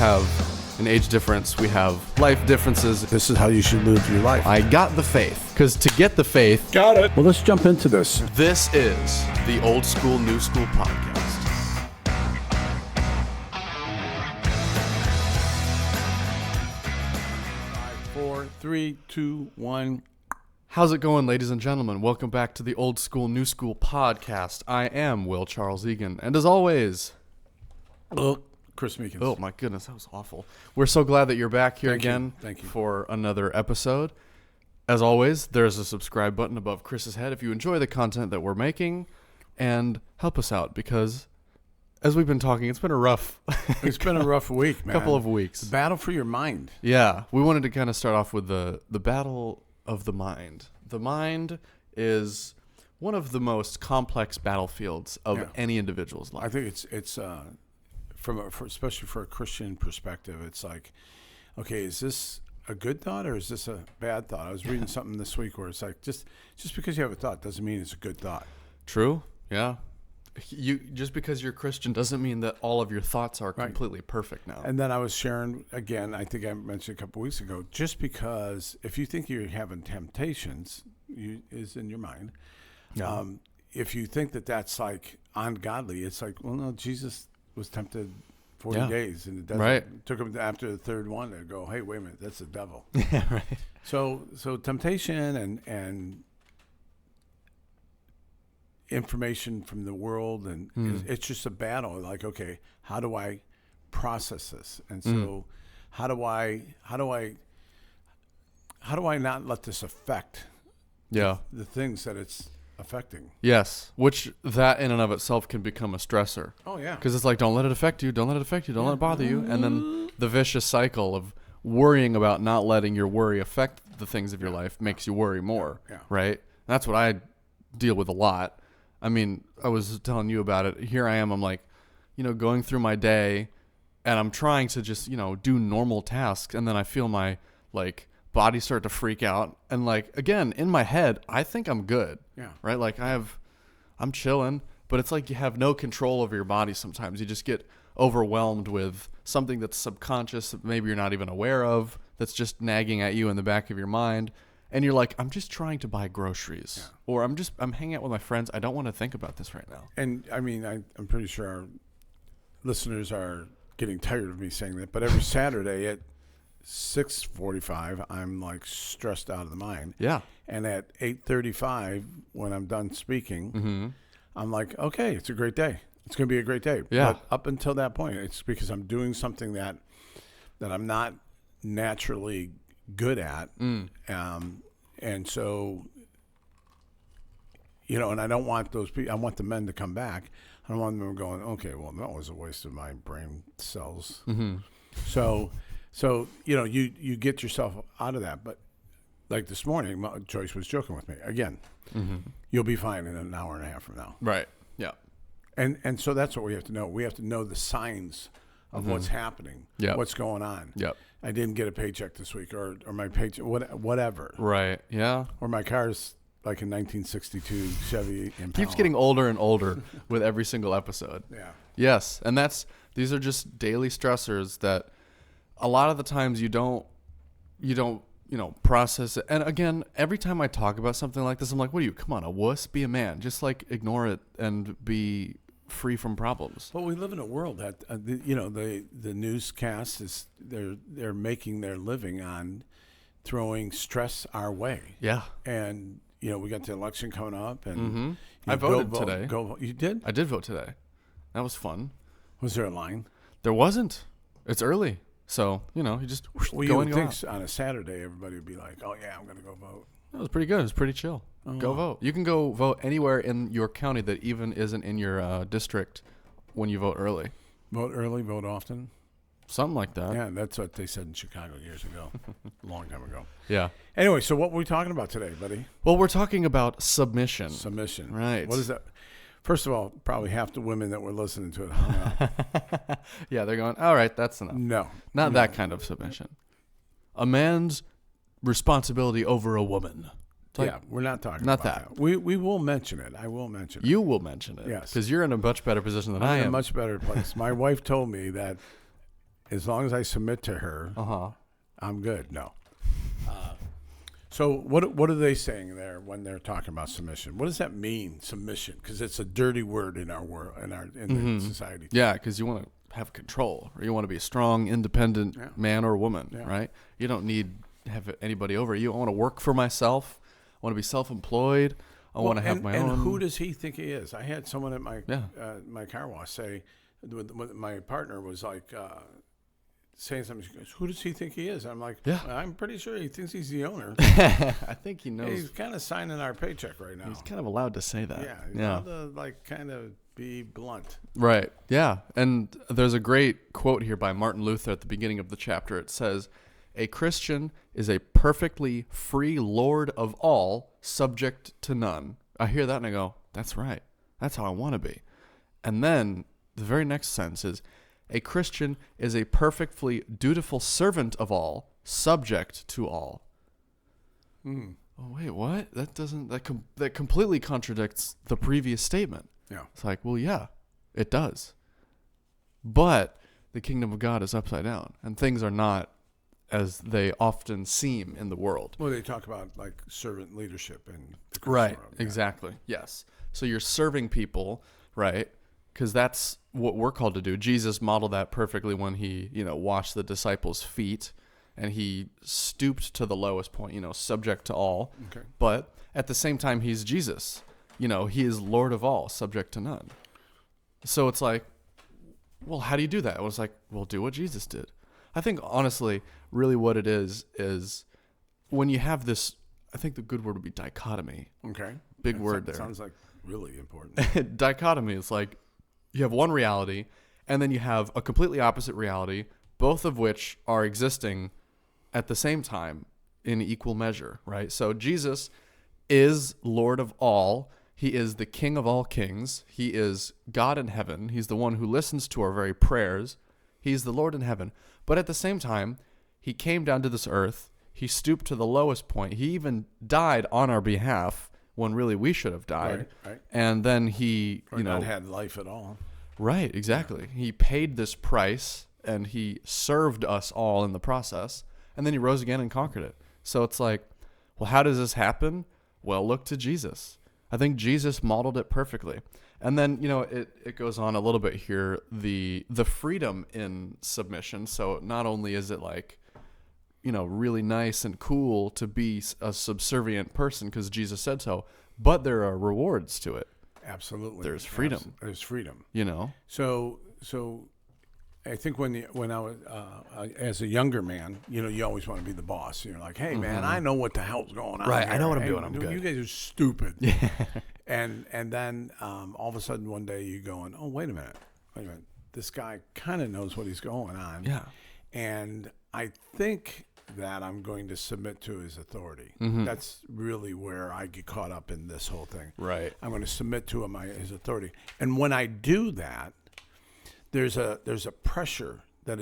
have an age difference. We have life differences. This is how you should live your life. I got the faith, because to get the faith, Got it. Well, let's jump into this. this is the Old School, New School podcast. 4, 3, 2, 1. How's it going, ladies and gentlemen? Welcome back to the Old School, New School podcast. I am Will Charles Egan, and as always... Chris Meekins. Oh, my goodness, that was awful. We're so glad that you're back here again Thank you. For another episode. As always, there's a subscribe button above Chris's head if you enjoy the content that we're making, and help us out because, as we've been talking, it's been a rough week, man. couple of weeks. The battle for your mind. Yeah, we wanted to kind of start off with the battle of the mind. The mind is one of the most complex battlefields of any individual's life. I think it's especially for a Christian perspective, it's like, okay, is this a good thought or is this a bad thought? I was reading something this week where it's like just because you have a thought doesn't mean it's a good thought. True. Yeah. You just because you're Christian doesn't mean that all of your thoughts are completely perfect now. And then I was sharing again, I think I mentioned a couple weeks ago, just because if you think you're having temptations, is in your mind. Yeah. If you think that that's like ungodly, it's like, well, no, Jesus was tempted 40 days in the desert. Right. It took him after the third one to go, hey, wait a minute, that's the devil. Yeah, right. So temptation and information from the world, and it's just a battle. Like, okay, how do I process this? And so how do I not let this affect the things that it's affecting? Yes, which that in and of itself can become a stressor. Oh, yeah. Because it's like, don't let it affect you, don't let it affect you, don't let it bother you. And then the vicious cycle of worrying about not letting your worry affect the things of your life makes you worry more, right? That's what I deal with a lot. I mean, I was telling you about it. Here I am, I'm like, going through my day, and I'm trying to just, do normal tasks, and then I feel my, body start to freak out. And again, in my head, I think I'm good. Yeah. Right? Like I'm chilling, but it's like you have no control over your body sometimes. You just get overwhelmed with something that's subconscious that maybe you're not even aware of, that's just nagging at you in the back of your mind. And you're like, I'm just trying to buy groceries. Yeah. Or I'm hanging out with my friends. I don't want to think about this right now. And I mean, I'm pretty sure our listeners are getting tired of me saying that, but every Saturday at 6:45, I'm like stressed out of the mind. Yeah. And at 8:35, when I'm done speaking, I'm like, okay, it's a great day. It's going to be a great day. Yeah. But up until that point, it's because I'm doing something that I'm not naturally good at. And so, and I don't want those people, I want the men to come back. I don't want them going, okay, well, that was a waste of my brain cells. So you get yourself out of that. But like this morning, Joyce was joking with me again. You'll be fine in an hour and a half from now. Right. Yeah. And so that's what we have to know. We have to know the signs of what's happening, what's going on. Yep. I didn't get a paycheck this week, or my paycheck, whatever. Right. Yeah. Or my car's like a 1962 Chevy Impala. Keeps getting older and older with every single episode. Yeah. Yes, and these are just daily stressors that a lot of the times you don't process it. And again, every time I talk about something like this, I'm like, what are you? Come on, a wuss, be a man. Just ignore it and be free from problems. Well, we live in a world that the newscast is they're making their living on throwing stress our way. Yeah. And we got the election coming up, and I voted today. You did? I did vote today. That was fun. Was there a line? There wasn't. It's early. So, you just go in and go out. On a Saturday, everybody would be like, oh, yeah, I'm going to go vote. It was pretty good. It was pretty chill. Go vote. You can go vote anywhere in your county that even isn't in your district when you vote early. Vote early, vote often? Something like that. Yeah, that's what they said in Chicago years ago, a long time ago. Yeah. Anyway, so what were we talking about today, buddy? Well, we're talking about submission. Submission. Right. What is that? First of all, probably half the women that were listening to it hung up. Yeah, they're going, all right, that's enough. No. Not that kind of submission. A man's responsibility over a woman. We're not talking about that. We will mention it. I will mention it. You will mention it. Yes. Because you're in a much better position than I am. I'm in a much better place. My wife told me that as long as I submit to her, I'm good. No. So what are they saying there when they're talking about submission? What does that mean, submission? Because it's a dirty word in our world, in the society. Yeah, because you want to have control, or you want to be a strong, independent man or woman, right? You don't need to have anybody over you. I want to work for myself. I want to be self-employed. I want to have my own. And who does he think he is? I had someone at my car wash say, my partner was like saying something. She goes, "Who does he think he is?" I'm like, I'm pretty sure he thinks he's the owner. I think he knows. He's kind of signing our paycheck right now. He's kind of allowed to say that. Yeah, he's allowed to kind of be blunt. Right. Yeah. And there's a great quote here by Martin Luther at the beginning of the chapter. It says, "A Christian is a perfectly free lord of all, subject to none." I hear that and I go, that's right. That's how I want to be. And then the very next sentence is, "A Christian is a perfectly dutiful servant of all, subject to all." Oh, wait, what? That completely contradicts the previous statement. Yeah. It's like, well, yeah, it does. But the kingdom of God is upside down, and things are not as they often seem in the world. Well, they talk about like servant leadership and right, exactly. Yes. So you're serving people, right? Because that's what we're called to do. Jesus modeled that perfectly when he, washed the disciples' feet, and he stooped to the lowest point, subject to all. Okay. But at the same time, he's Jesus. He is Lord of all, subject to none. So it's like, well, how do you do that? It was like, well, do what Jesus did. I think, honestly, really what it is when you have this, I think the good word would be dichotomy. Okay. Big word there. Sounds like really important. Dichotomy is like you have one reality, and then you have a completely opposite reality, both of which are existing at the same time in equal measure, right? So Jesus is Lord of all. He is the King of all kings. He is God in heaven. He's the one who listens to our very prayers. He's the Lord in heaven. But at the same time, he came down to this earth. He stooped to the lowest point. He even died on our behalf when really we should have died. Right. And then he, not had life at all. Right, exactly. He paid this price, and he served us all in the process. And then he rose again and conquered it. So it's like, well, how does this happen? Well, look to Jesus. I think Jesus modeled it perfectly. And then, it goes on a little bit here, the freedom in submission. So not only is it like, really nice and cool to be a subservient person because Jesus said so, but there are rewards to it. Absolutely. There's freedom. There's freedom. So I think when I was as a younger man, you always want to be the boss. You're like, hey man, I know what the hell's going on. Right, here. I know what I'm doing. I'm I'm good. You guys are stupid. Yeah. And then all of a sudden one day you're going, oh wait a minute, this guy kind of knows what he's going on. Yeah. And I think that I'm going to submit to his authority. Mm-hmm. That's really where I get caught up in this whole thing. Right. I'm going to submit to his authority. And when I do that, there's a pressure that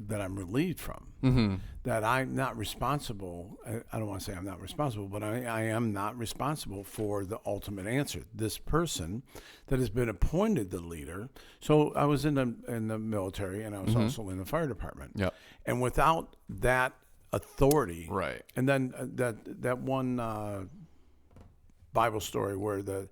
I'm relieved from. Mm-hmm. That I'm not responsible. I don't want to say I'm not responsible, but I am not responsible for the ultimate answer. This person that has been appointed the leader. So I was in the military, and I was also in the fire department. Yeah. And without that authority, right. And then that one Bible story where the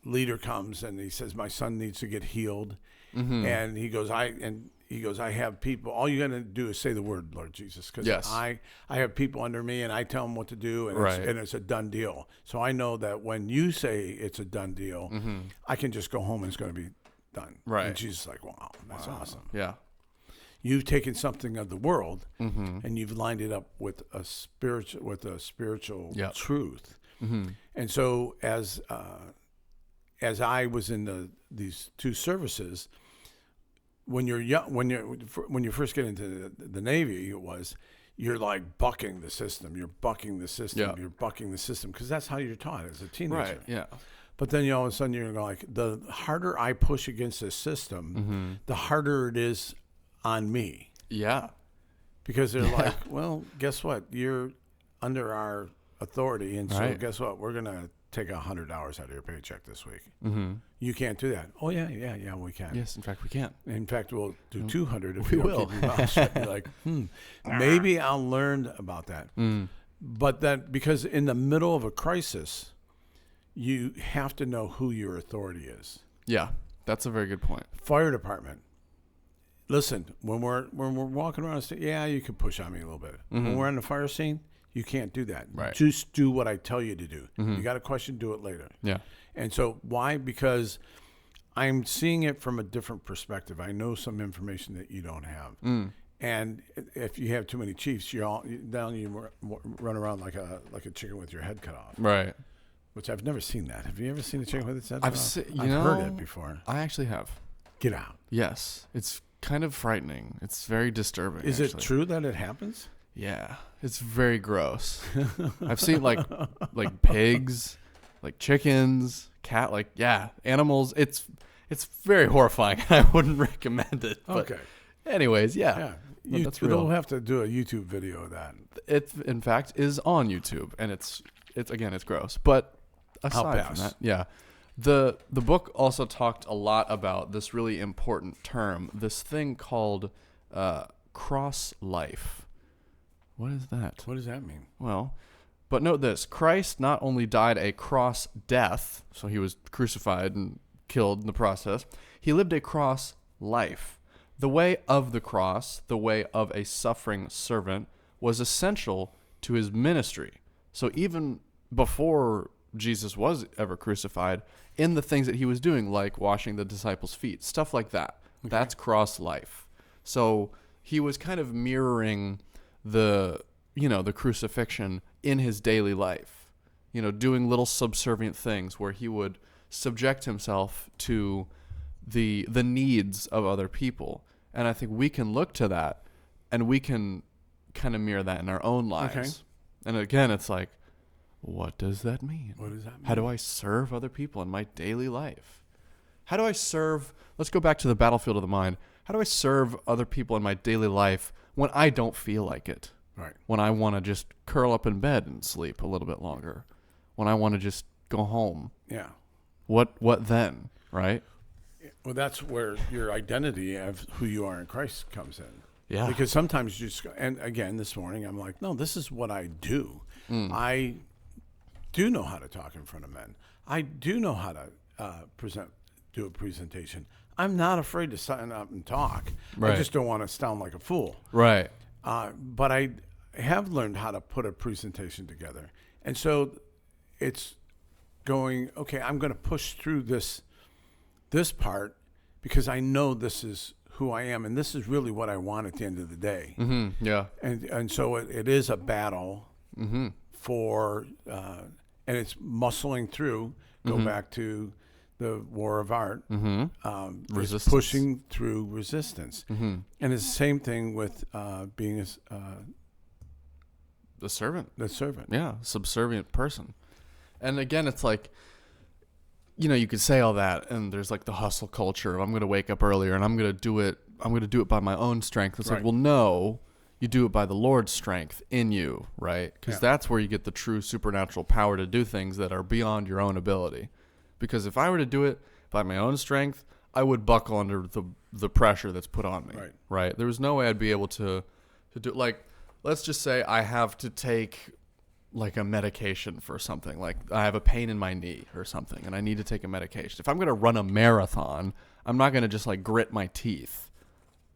leader comes and he says, my son needs to get healed. Mm-hmm. And he goes, I have people, all you got to do is say the word, Lord Jesus. Because I have people under me, and I tell them what to do, and it's a done deal. So I know that when you say it's a done deal, I can just go home and it's going to be done. Right. And Jesus is like, wow, that's awesome. Yeah. You've taken something of the world, and you've lined it up with a spiritual truth. Mm-hmm. And so as I was in these two services, when you're young, when you first get into the Navy, you're like bucking the system. You're bucking the system. Yeah. You're bucking the system because that's how you're taught as a teenager. Right. Yeah. But then all of a sudden you're like, the harder I push against the system, the harder it is on me. Yeah. Because they're like, well, guess what? You're under our authority, and so guess what? We're gonna take $100 out of your paycheck this week. Mm-hmm. You can't do that. Oh yeah, we can. Yes, in fact, we can. In fact, we'll do 200 if We you don't will. keep your mouth shut. You're like, maybe I'll learn about that. But that, because in the middle of a crisis, you have to know who your authority is. Yeah, that's a very good point. Fire department. Listen, when we're walking around, you can push on me a little bit. When we're on the fire scene, you can't do that. Right. Just do what I tell you to do. You got a question, do it later. Yeah. And so why? Because I'm seeing it from a different perspective. I know some information that you don't have. And if you have too many chiefs, you run around like a chicken with your head cut off. Right. Which I've never seen that. Have you ever seen a chicken with its head I've cut off? I've heard it before. I actually have. Get out. Yes. It's kind of frightening. It's very disturbing. Is it true that it happens? Yeah. It's very gross. I've seen like pigs, like chickens, animals. It's very horrifying. I wouldn't recommend it. But Okay. anyways, yeah. You'll have to do a YouTube video of that. It in fact is on YouTube, and it's gross. But aside from that, yeah. The book also talked a lot about this really important term, this thing called cross life. What is that? What does that mean? Well, but note this: Christ not only died a cross death, so he was crucified and killed in the process, he lived a cross life. The way of the cross, the way of a suffering servant, was essential to his ministry. So even before Jesus was ever crucified, in the things that he was doing, like washing the disciples' feet, stuff like that, that's cross life. So he was kind of mirroring the crucifixion in his daily life, doing little subservient things where he would subject himself to the needs of other people. And I think we can look to that and we can kind of mirror that in our own lives. Okay. And again, it's like, what does that mean? What does that mean? How do I serve other people in my daily life? How do I serve? Let's go back to the battlefield of the mind. How do I serve other people in my daily life when I don't feel like it? Right. When I want to just curl up in bed and sleep a little bit longer. When I want to just go home. Yeah. What then, right? Well, that's where your identity of who you are in Christ comes in. Yeah. Because sometimes you just, and again, this morning, I'm like, no, this is what I do. I do know how to talk in front of men. I do know how to do a presentation. I'm not afraid to stand up and talk. Right. I just don't want to sound like a fool. Right. But I have learned how to put a presentation together. And so it's going, okay, I'm going to push through this part because I know this is who I am, and this is really what I want at the end of the day. Mm-hmm. Yeah. And so it is a battle for, and it's muscling through. Go back to the war of art. Resistance. It's pushing through resistance. And it's the same thing with being The servant. the servant. Yeah. Subservient person. And again, it's like, you could say all that, and there's like the hustle culture of I'm going to wake up earlier and I'm going to do it by my own strength. It's Right. like, well, no, you do it by the Lord's strength in you, right? Because that's where you get the true supernatural power to do things that are beyond your own ability. Because if I were to do it by my own strength, I would buckle under the pressure that's put on me, right? There was no way I'd be able to do, like, let's just say I have to take like a medication for something, like I have a pain in my knee or something and I need to take a medication. If I'm going to run a marathon, I'm not going to just like grit my teeth.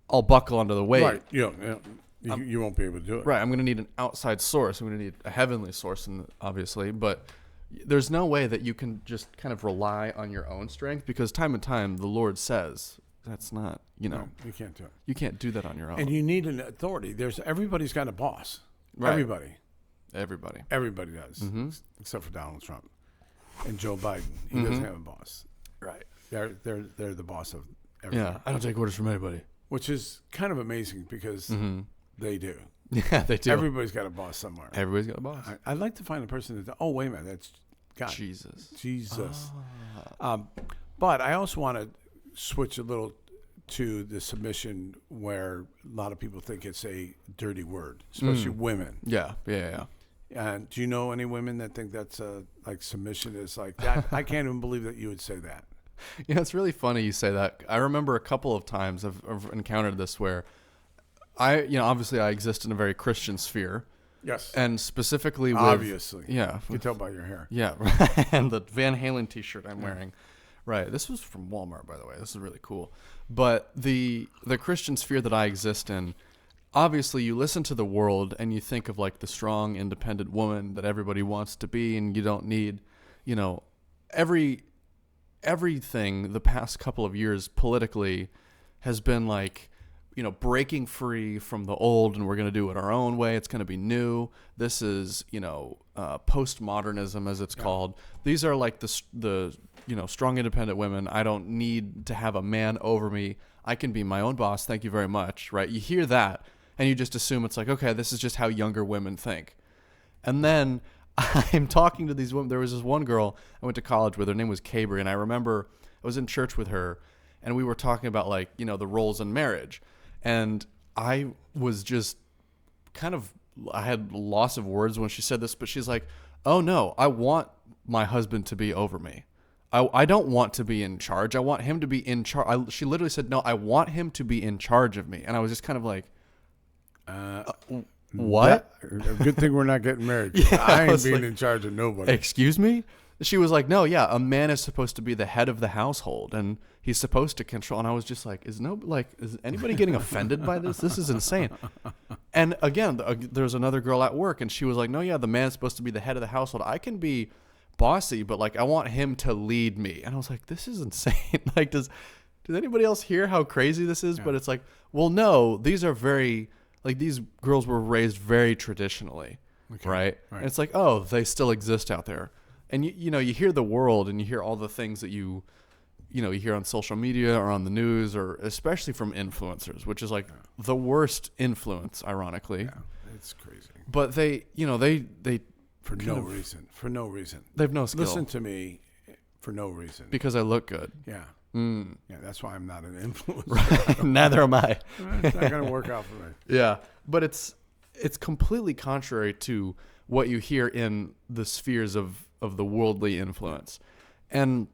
I'll buckle under the weight. Right. You won't be able to do it. Right. I'm going to need an outside source. I'm going to need a heavenly source, obviously, but there's no way that you can just kind of rely on your own strength, because time and time the Lord says that's not, No, you can't do it. you can't do that on your own. And you need an authority. Everybody's got a boss. Right. Everybody does, except for Donald Trump and Joe Biden. He doesn't have a boss. Right. They're the boss of everybody. Yeah. I don't take orders from anybody. Which is kind of amazing because they do. Yeah, they do. Everybody's got a boss somewhere. Everybody's got a boss. I'd like to find a person that. Oh, wait a minute, that's God. Jesus. But I also want to switch a little to the submission, where a lot of people think it's a dirty word, especially women. Yeah. And do you know any women that think that's like submission is like that? I can't even believe that you would say that. Yeah, it's really funny you say that. I remember a couple of times I've encountered this where obviously I exist in a very Christian sphere. Yes. And specifically with... Obviously. Yeah. You can tell by your hair. Yeah. And the Van Halen t-shirt I'm wearing. Right. This was from Walmart, by the way. This is really cool. But the Christian sphere that I exist in, obviously you listen to the world and you think of like the strong, independent woman that everybody wants to be, and you don't need, everything the past couple of years politically has been like, breaking free from the old, and we're going to do it our own way. It's going to be new. This is, postmodernism, as it's called. These are like the strong, independent women. I don't need to have a man over me. I can be my own boss. Thank you very much. Right? You hear that, and you just assume it's like, okay, this is just how younger women think. And then I'm talking to these women. There was this one girl I went to college with. Her name was Cabri, and I remember I was in church with her, and we were talking about like, the roles in marriage. And I was just I had loss of words when she said this, but she's like, oh no, I want my husband to be over me. I don't want to be in charge. I want him to be in charge. She literally said, no, I want him to be in charge of me. And I was just kind of like, what? A good thing we're not getting married. Yeah, I ain't being in charge of nobody. Excuse me? She was like, no, yeah, a man is supposed to be the head of the household, and he's supposed to control. And I was just like, is anybody getting offended by this? This is insane. And again, there's another girl at work, and she was like, no, yeah, the man's supposed to be the head of the household. I can be bossy, but like I want him to lead me. And I was like, this is insane. Like, does anybody else hear how crazy this is? Yeah. But it's like, well, no, these are very, like, these girls were raised very traditionally, right? And it's like, oh, they still exist out there. And you hear the world, and you hear all the things that you hear on social media or on the news, or especially from influencers, which is like the worst influence, ironically. Yeah, it's crazy. But they for no reason. They've no skill. Listen to me, for no reason. Because I look good. Yeah. Yeah, that's why I'm not an influencer. Right. Neither am I. It's not going to work out for me. Yeah, but it's completely contrary to what you hear in the spheres of the worldly influence. And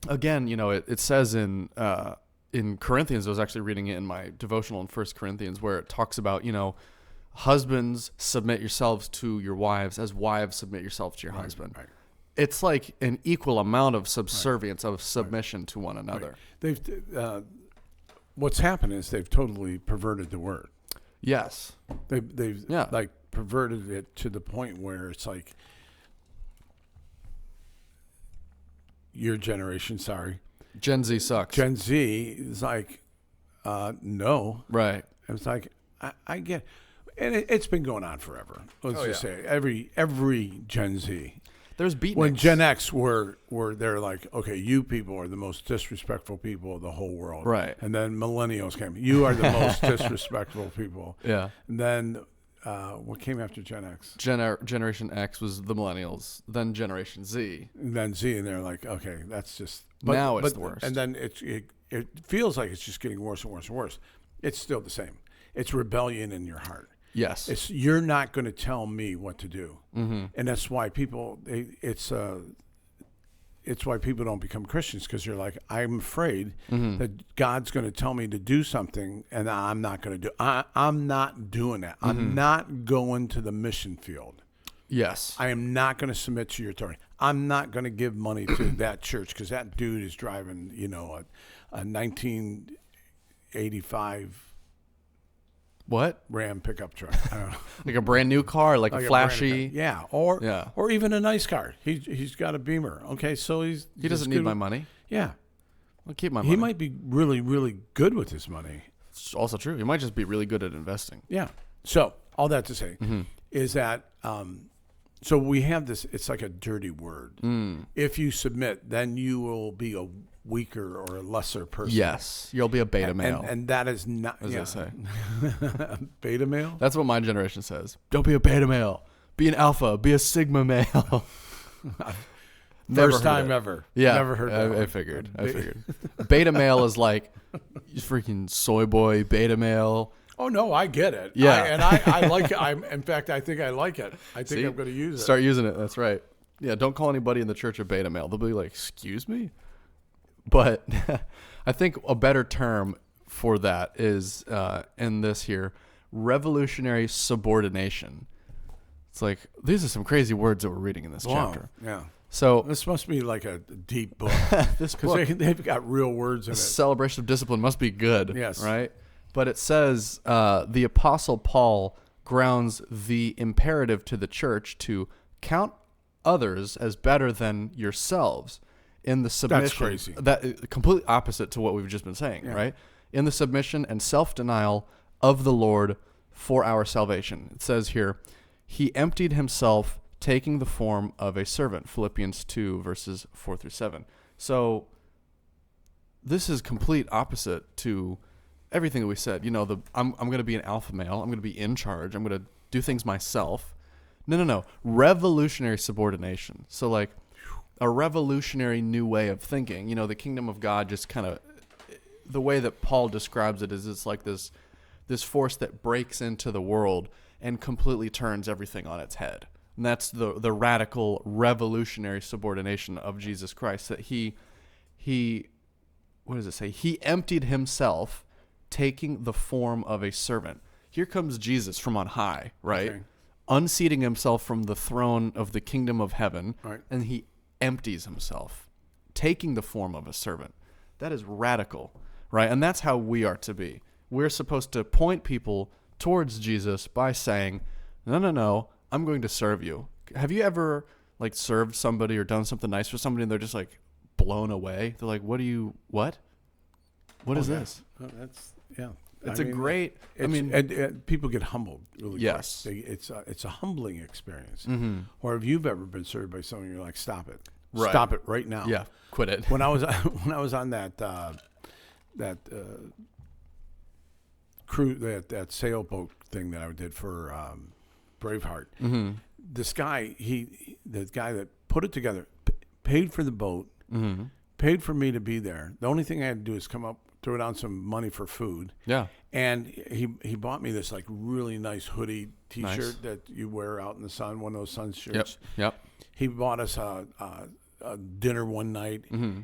again, it says in Corinthians, I was actually reading it in my devotional in 1 Corinthians, where it talks about, husbands, submit yourselves to your wives as wives submit yourselves to your husband. Right. It's like an equal amount of subservience, of submission to one another. Right. What's happened is they've totally perverted the word. Yes. They've like perverted it to the point where it's like, your generation, Gen Z sucks. Gen Z is like, no. Right. And it's like, I get, and it's been going on forever. Let's just say every Gen Z. There's beatniks. When Gen X were they're like, okay, you people are the most disrespectful people of the whole world. Right. And then millennials came. You are the most disrespectful people. Yeah. And then what came after Gen X? Generation X was the millennials. Then Generation Z. And then Z, and they're like, okay, that's just... Now it's the worst. And then it feels like it's just getting worse and worse and worse. It's still the same. It's rebellion in your heart. Yes. You're not going to tell me what to do. Mm-hmm. And that's why people... It's why people don't become Christians, because you're like, I'm afraid that God's going to tell me to do something, and I'm not going to do. I'm not doing that. I'm not going to the mission field. Yes, I am not going to submit to your authority. I'm not going to give money to that church because that dude is driving, a 1985. What? Ram pickup truck. I don't know. Like a brand new car, like a flashy. Or even a nice car. He's got a Beamer. Okay, so he doesn't need my money. Yeah. I'll keep my money. He might be really, really good with his money. It's also true. He might just be really good at investing. Yeah. So all that to say is that so we have this, it's like a dirty word. If you submit, then you will be a weaker or a lesser person. Yes. You'll be a beta male. And that is not... What does that say? Beta male? That's what my generation says. Don't be a beta male. Be an alpha. Be a sigma male. First time ever. Yeah. Never heard that. I figured. Beta male is like freaking soy boy, beta male. Oh no, I get it. Yeah. I like it. In fact, I think I like it. I think I'm going to use it. Start using it. That's right. Yeah. Don't call anybody in the church a beta male. They'll be like, "Excuse me," but I think a better term for that is in this here, revolutionary subordination. It's like, these are some crazy words that we're reading in this chapter. Yeah. So this must be like a deep book. this book, they've got real words in it. Celebration of discipline must be good. Yes. Right. But it says the Apostle Paul grounds the imperative to the church to count others as better than yourselves in the submission. That's crazy. That completely opposite to what we've just been saying, right? In the submission and self-denial of the Lord for our salvation. It says here, he emptied himself, taking the form of a servant. Philippians 2, verses 4 through 7. So this is complete opposite to everything that we said. You know, I'm going to be an alpha male. I'm going to be in charge. I'm going to do things myself. No. Revolutionary subordination. So like a revolutionary new way of thinking. You know, the kingdom of God just kind of, the way that Paul describes it is it's like this force that breaks into the world and completely turns everything on its head. And that's the radical revolutionary subordination of Jesus Christ, that he what does it say? He emptied himself, taking the form of a servant. Here comes Jesus from on high, right? Okay. Unseating himself from the throne of the kingdom of heaven, right. And he empties himself, taking the form of a servant. That is radical, right? And that's how we are to be. We're supposed to point people towards Jesus by saying, no, I'm going to serve you. Have you ever like served somebody or done something nice for somebody and they're just like blown away? They're like, what? What is this? That's, yeah. It's great, and people get humbled really yes. quick. It's a humbling experience. Mm-hmm. Or if you've ever been served by someone, you're like, stop it. Right. Stop it right now. Yeah, quit it. When I was on that cruise, that sailboat thing that I did for Braveheart, mm-hmm. This guy, the guy that put it together, paid for the boat, mm-hmm. paid for me to be there. The only thing I had to do is come up, throw down some money for food. Yeah. And he bought me this like really nice hoodie T-shirt that you wear out in the sun, one of those sun shirts. Yep. He bought us a dinner one night. Mm-hmm.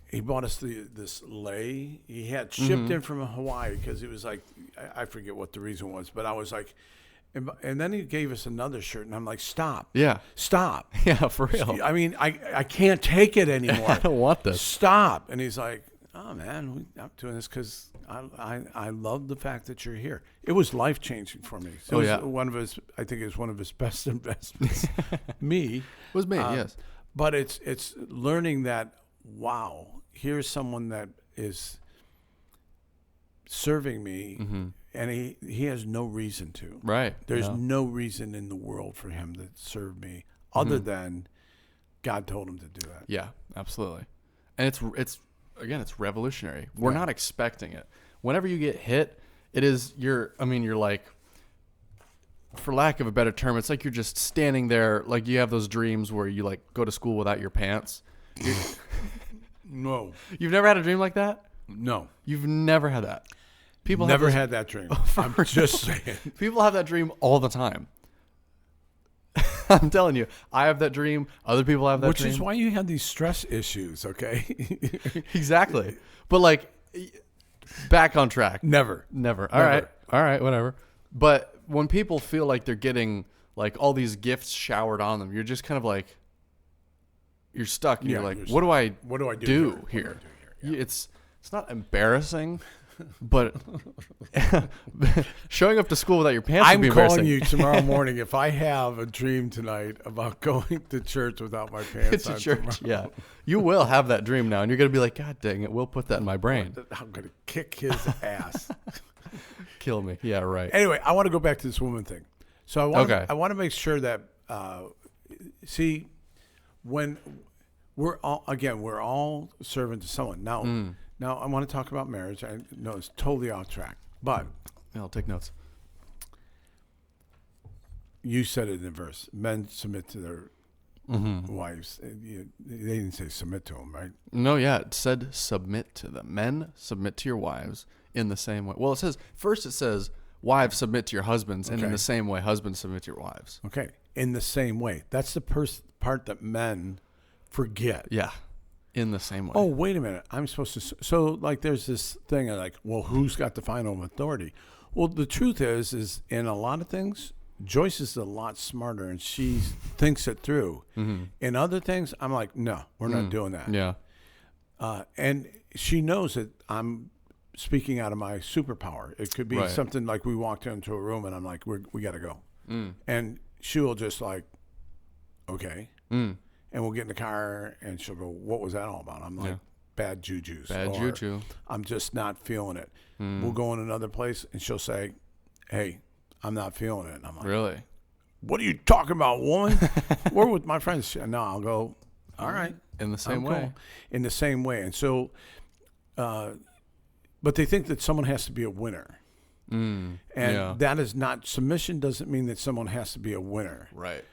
He bought us this lei. He had shipped mm-hmm. in from Hawaii because it was like, I forget what the reason was, but I was like, and then he gave us another shirt, and I'm like, stop. Yeah. Stop. Yeah, for real. I mean, I can't take it anymore. I don't want this. Stop. And he's like, oh, man, I'm doing this because I love the fact that you're here. It was life-changing for me. So it was I think it was one of his best investments. Me. It was me, yes. But it's learning that, wow, here's someone that is serving me, mm-hmm. and he has no reason to. Right. There's no reason in the world for him to serve me other mm-hmm. than God told him to do that. Yeah, absolutely. And it's again, it's revolutionary. We're not expecting it. Whenever you get hit, you're like, for lack of a better term, it's like you're just standing there, like you have those dreams where you like go to school without your pants. No. You've never had a dream like that? No. You've never had that? People never had that dream. I'm just saying. People have that dream all the time. I'm telling you, I have that dream. Other people have that dream. Which is why you have these stress issues, okay? Exactly. But like, back on track. Never. All right, whatever. But when people feel like they're getting like all these gifts showered on them, you're just kind of like, you're stuck. And you're like, what do I do here? Yeah. It's not embarrassing. But showing up to school without your pants would be embarrassing. I'm calling you tomorrow morning if I have a dream tonight about going to church without my pants on church. Tomorrow. Yeah. You will have that dream now, and you're going to be like, God dang it, we'll put that in my brain. I'm going to kick his ass. Kill me. Yeah, right. Anyway, I want to go back to this woman thing. So I want to make sure that, when we're all servant to someone. Now, I want to talk about marriage. I know it's totally off track, but I'll take notes. You said it in the verse. Men submit to their mm-hmm. wives. They didn't say submit to them, right? No, yeah. It said submit to them. Men, submit to your wives in the same way. Well, it says, wives submit to your husbands, and in Okay. the same way, husbands submit to your wives. Okay. In the same way. That's the part that men forget. Yeah, in the same way. Oh, wait a minute. I'm supposed to. So, like, there's this thing of like, well, who's got the final authority? Well, the truth is in a lot of things, Joyce is a lot smarter and she thinks it through. In other things, I'm like, no, we're not doing that. Yeah. And she knows that I'm speaking out of my superpower. It could be Right. something like we walked into a room and I'm like, we got to go. And she will just like, okay. And we'll get in the car and she'll go, what was that all about? I'm like, bad juju's. Bad juju. I'm just not feeling it. We'll go in another place and she'll say, hey, I'm not feeling it. And I'm like, Really? what are you talking about, woman? We're with my friends. And no, I'll go, all right. In the same I'm way. cool. In the same way. And so, but they think that someone has to be a winner. And that is not, submission doesn't mean that someone has to be a winner. Right.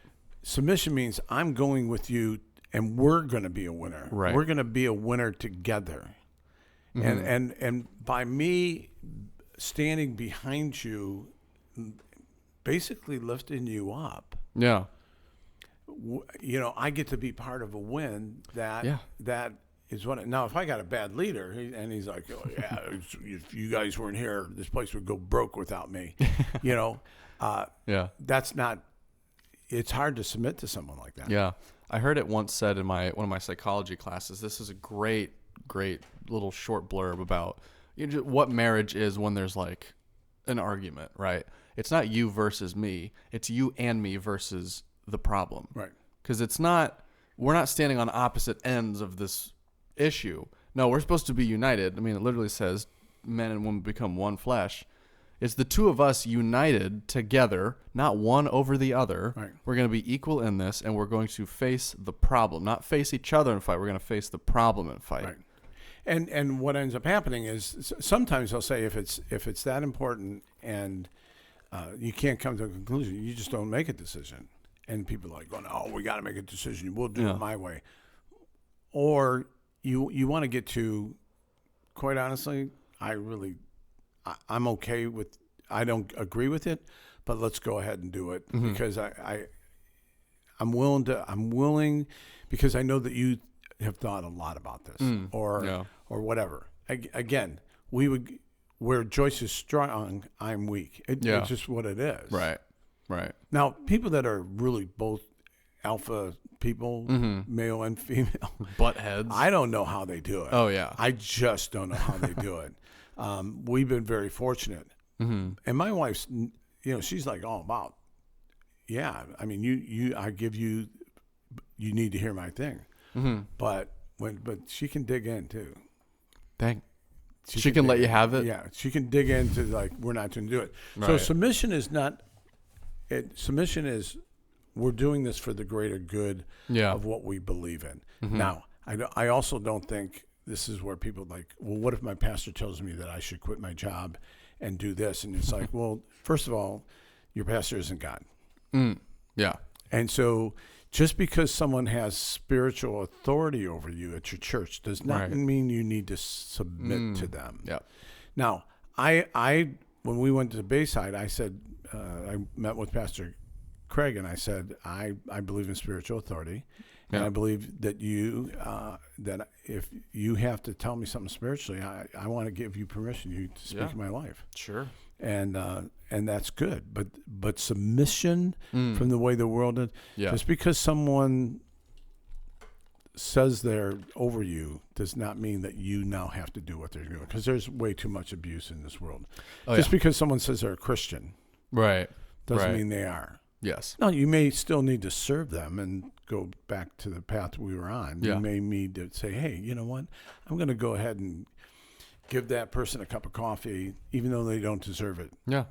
Submission means I'm going with you and we're going to be a winner. Right. We're going to be a winner together. And by me standing behind you, basically lifting you up, Yeah. I get to be part of a win that is what. Now, if I got a bad leader and he's like, oh, yeah, if you guys weren't here, this place would go broke without me. That's not. It's hard to submit to someone like that. Yeah. I heard it once said in one of my psychology classes. This is a great little short blurb about what marriage is when there's like an argument, right? It's not you versus me. It's you and me versus the problem. Right. Because we're not standing on opposite ends of this issue. No, we're supposed to be united. I mean, it literally says men and women become one flesh. It's the two of us united together, not one over the other. Right. We're going to be equal in this, and we're going to face the problem, not face each other and fight. We're going to face the problem and fight. Right. And what ends up happening is sometimes they'll say if it's that important and you can't come to a conclusion, you just don't make a decision. And people are like going, oh, we got to make a decision. We'll do it my way. Or you want to get to, quite honestly, I'm okay with, I don't agree with it, but let's go ahead and do it because I'm willing because I know that you have thought a lot about this or whatever. Again, where Joyce is strong, I'm weak. It's just what it is. Right. Now, people that are really both alpha people, male and female, Butt heads. I don't know how they do it. Oh, yeah. I just don't know how they do it. We've been very fortunate. And my wife's, she's like all about, I mean, I give you, you need to hear my thing. But she can dig in too. Dang. She can let you have it? Yeah. She can dig into like, we're not going to do it. Right. So submission is not, submission is, we're doing this for the greater good of what we believe in. Now, I also don't think this is where people like, well, what if my pastor tells me that I should quit my job and do this? And it's like, well, first of all, your pastor isn't God. Yeah. And so just because someone has spiritual authority over you at your church does not mean you need to submit to them. Yeah. Now, I when we went to Bayside, I said, I met with Pastor Craig and I said, I believe in spiritual authority. And I believe that that if you have to tell me something spiritually, I want to give you permission to speak in my life. Sure. And that's good. But submission from the way the world is, just because someone says they're over you does not mean that you now have to do what they're doing. Because there's way too much abuse in this world. Just because someone says they're a Christian, doesn't mean they are. Yes. No, you may still need to serve them and go back to the path we were on. Yeah. You may need to say, hey, you know what? I'm going to go ahead and give that person a cup of coffee, even though they don't deserve it. Yeah.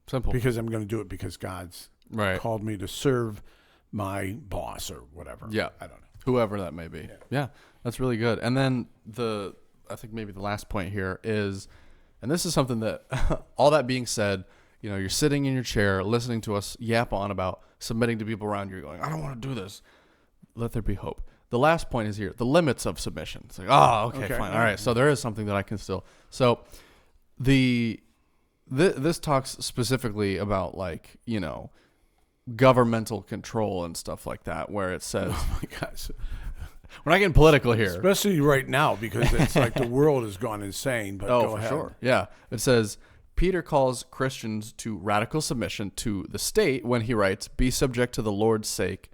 Simple. Because I'm going to do it because God's called me to serve my boss or whatever. Yeah. I don't know. Whoever that may be. Yeah. That's really good. And then I think maybe the last point here is, and this is something that, all that being said, you're sitting in your chair listening to us yap on about submitting to people around you going, I don't want to do this. Let there be hope. The last point is here, the limits of submission. It's like, okay, fine. All right. So there is something that I can still. So the this talks specifically about like, governmental control and stuff like that, where it says, oh my gosh, we're not getting political here. Especially right now, because it's like the world has gone insane. But go ahead. Sure. Yeah. It says, Peter calls Christians to radical submission to the state when he writes, be subject to the Lord's sake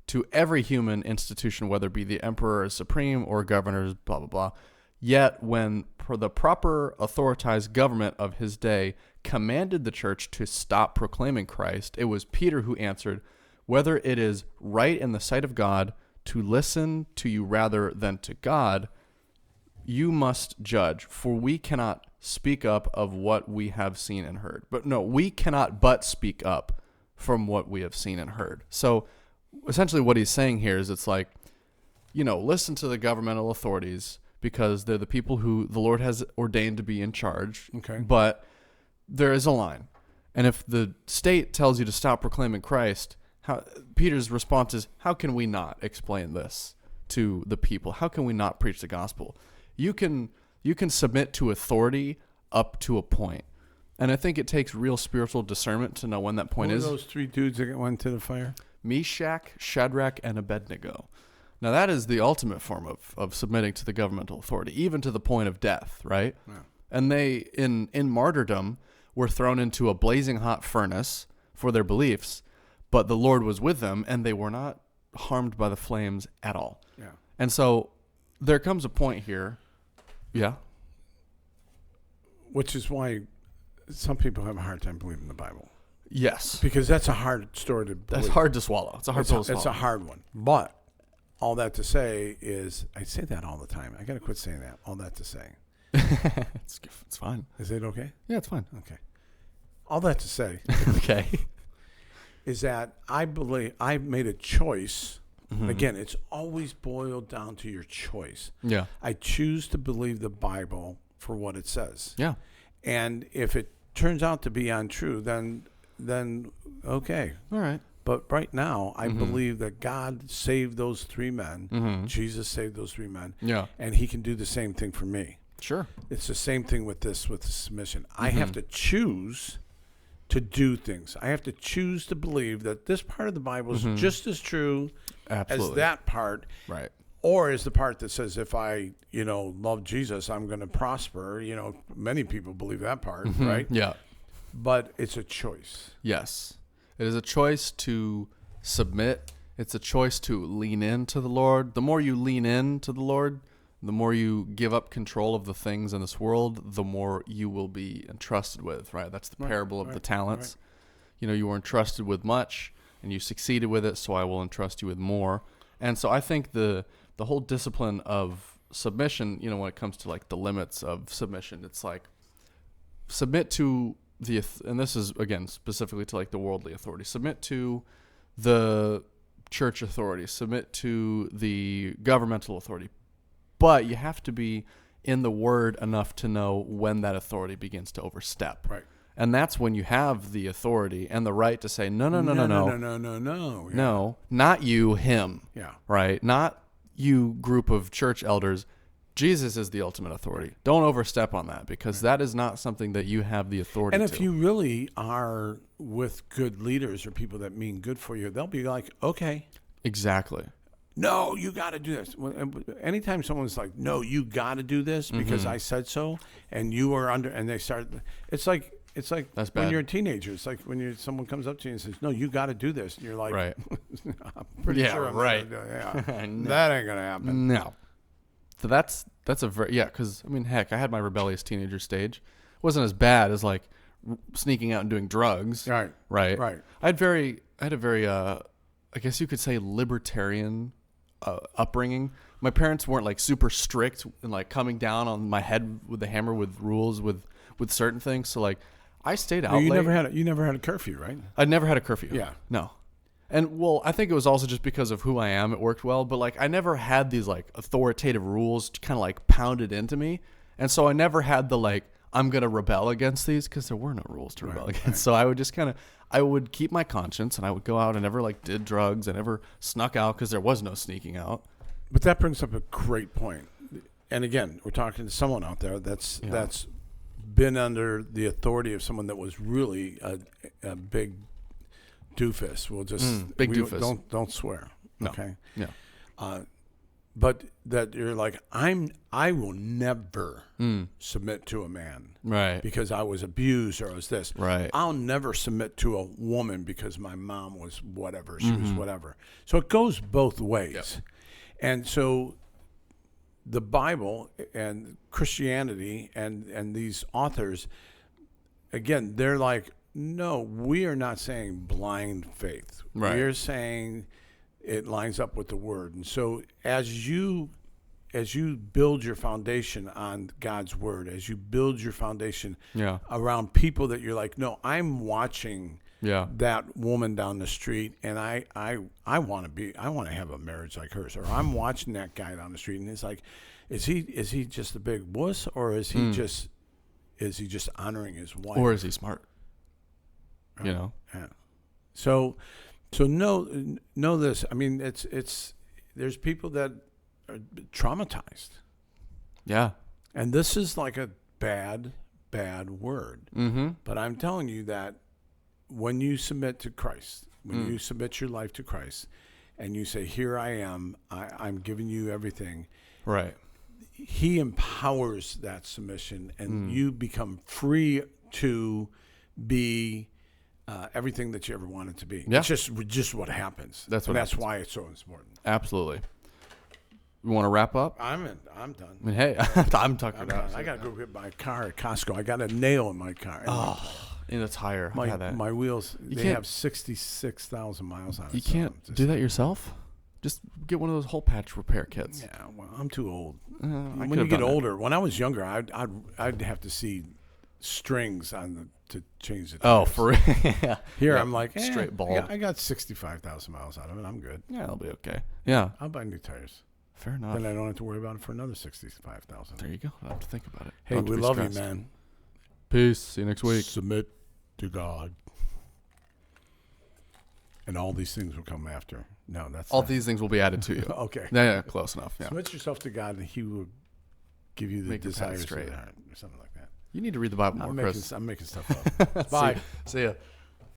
to every human institution, whether it be the emperor as supreme or governors, blah, blah, blah. Yet when the proper authorized government of his day commanded the church to stop proclaiming Christ, it was Peter who answered, whether it is right in the sight of God to listen to you rather than to God, you must judge, for we cannot speak up of what we have seen and heard. But no, we cannot but speak up from what we have seen and heard. So essentially what he's saying here is it's like, listen to the governmental authorities because they're the people who the Lord has ordained to be in charge. Okay. But there is a line. And if the state tells you to stop proclaiming Christ, Peter's response is, how can we not explain this to the people? How can we not preach the gospel? You can submit to authority up to a point. And I think it takes real spiritual discernment to know when that point is. What were those three dudes that went to the fire? Meshach, Shadrach, and Abednego. Now that is the ultimate form of submitting to the governmental authority, even to the point of death, right? Yeah. And they, in martyrdom, were thrown into a blazing hot furnace for their beliefs, but the Lord was with them, and they were not harmed by the flames at all. Yeah. And so there comes a point here. Yeah. Which is why some people have a hard time believing the Bible. Yes. Because that's a hard story to believe. That's hard to swallow. It's a hard pill to swallow. It's a hard one. But all that to say is, I say that all the time. I got to quit saying that. All that to say. It's fine. Is it okay? Yeah, it's fine. Okay. All that to say. Okay. Is that I believe I made a choice. Mm-hmm. Again, it's always boiled down to your choice. Yeah. I choose to believe the Bible for what it says. Yeah. And if it turns out to be untrue, then okay. All right. But right now, I Mm-hmm. believe that God saved those three men. Mm-hmm. Jesus saved those three men. Yeah. And he can do the same thing for me. Sure. It's the same thing with the submission. I Mm-hmm. have to choose to do things. I have to choose to believe that this part of the Bible is just as true Absolutely. as that part. Right. Or is the part that says if I, love Jesus, I'm going to prosper. Many people believe that part, right? Yeah. But it's a choice. Yes. It is a choice to submit. It's a choice to lean into the Lord. The more you lean into the Lord, the more you give up control of the things in this world, the more you will be entrusted with, right? That's the parable of the talents. Right. You were entrusted with much and you succeeded with it, so I will entrust you with more. And so I think the whole discipline of submission, when it comes to like the limits of submission, it's like submit to and this is again specifically to like the worldly authority, submit to the church authority, submit to the governmental authority, but you have to be in the word enough to know when that authority begins to overstep. Right. And that's when you have the authority and the right to say, no. Yeah. No, not you, him. Yeah. Right? Not you, group of church elders. Jesus is the ultimate authority. Don't overstep on that, because that is not something that you have the authority And to. if you really are with good leaders or people that mean good for you, they'll be like, okay. Exactly. No, you got to do this. Anytime someone's like, no, you got to do this because I said so, and you are under, and they start, it's like That's when bad. you're a teenager. It's like when someone comes up to you and says, no, you got to do this. And you're like, Right. I'm pretty Yeah, sure I'm right. gonna do it. Yeah. No. That ain't going to happen. No. So that's a very, because, heck, I had my rebellious teenager stage. It wasn't as bad as like sneaking out and doing drugs. Right. Right. Right. I had a very, I guess you could say, libertarian upbringing. My parents weren't like super strict and like coming down on my head with the hammer with rules with certain things. So like I stayed out You late. never had a curfew, right? I'd never had a curfew. Yeah. No. And well, I think it was also just because of who I am. It worked well, but like I never had these like authoritative rules kind of like pounded into me. And so I never had the like, I'm going to rebel against these, because there were no rules to rebel against. Right. So I would just I would keep my conscience, and I would go out and never like did drugs. I never snuck out because there was no sneaking out. But that brings up a great point. And again, we're talking to someone out there that's been under the authority of someone that was really a big doofus. We'll just doofus. Don't swear. No. Okay. Yeah. But that you're like, I will never submit to a man, Right. because I was abused or I was this. Right. I'll never submit to a woman because my mom was whatever, she was whatever. So it goes both ways. Yep. And so the Bible and Christianity and these authors, again, they're like, no, we are not saying blind faith. Right. We are saying it lines up with the Word. And so as you build your foundation on God's Word, as you build your foundation around people that you're like, no, I'm watching that woman down the street, and I want to have a marriage like hers, or I'm watching that guy down the street, and it's like, is he just a big wuss, or is he just honoring his wife, or is he smart? You know. Yeah. So know this. I mean, it's there's people that are traumatized. Yeah. And this is like a bad word. Mm-hmm. But I'm telling you that when you submit to Christ, when you submit your life to Christ, and you say, "Here I am. I'm giving you everything." Right. He empowers that submission, and you become free to be everything that you ever wanted to be. Yeah. It's just what happens. That's why it's so important. Absolutely. You want to wrap up? I'm done. I mean, hey, I'm tuckered out. I gotta go get my car at Costco. I got a nail in my car. In the tire. I've had that. My wheels, they can't- have 66,000 miles on it. You can't do that yourself? Just get one of those hole patch repair kits. Yeah, well, I'm too old. I When could you have get done that. older, when I was younger, I'd have to see strings to change it. Oh, for real? Yeah. Here, Yeah, I'm like, straight bald. I got 65,000 miles out of it. I'm good. Yeah, it'll be okay. Yeah. I'll buy new tires. Fair enough. Then I don't have to worry about it for another 65,000. There you go. I don't have to think about it. Hey, Don't have to we be love stressed. you, man. Peace. See you next week. Submit to God. And all these things will come after. No, that's All not. these things will be added to you. Okay. Yeah, close enough. Yeah. Submit yourself to God, and He will give you the Make your path desires of straight. the heart, or something like that. You need to read the Bible more, Chris. I'm making stuff up. Bye. See ya.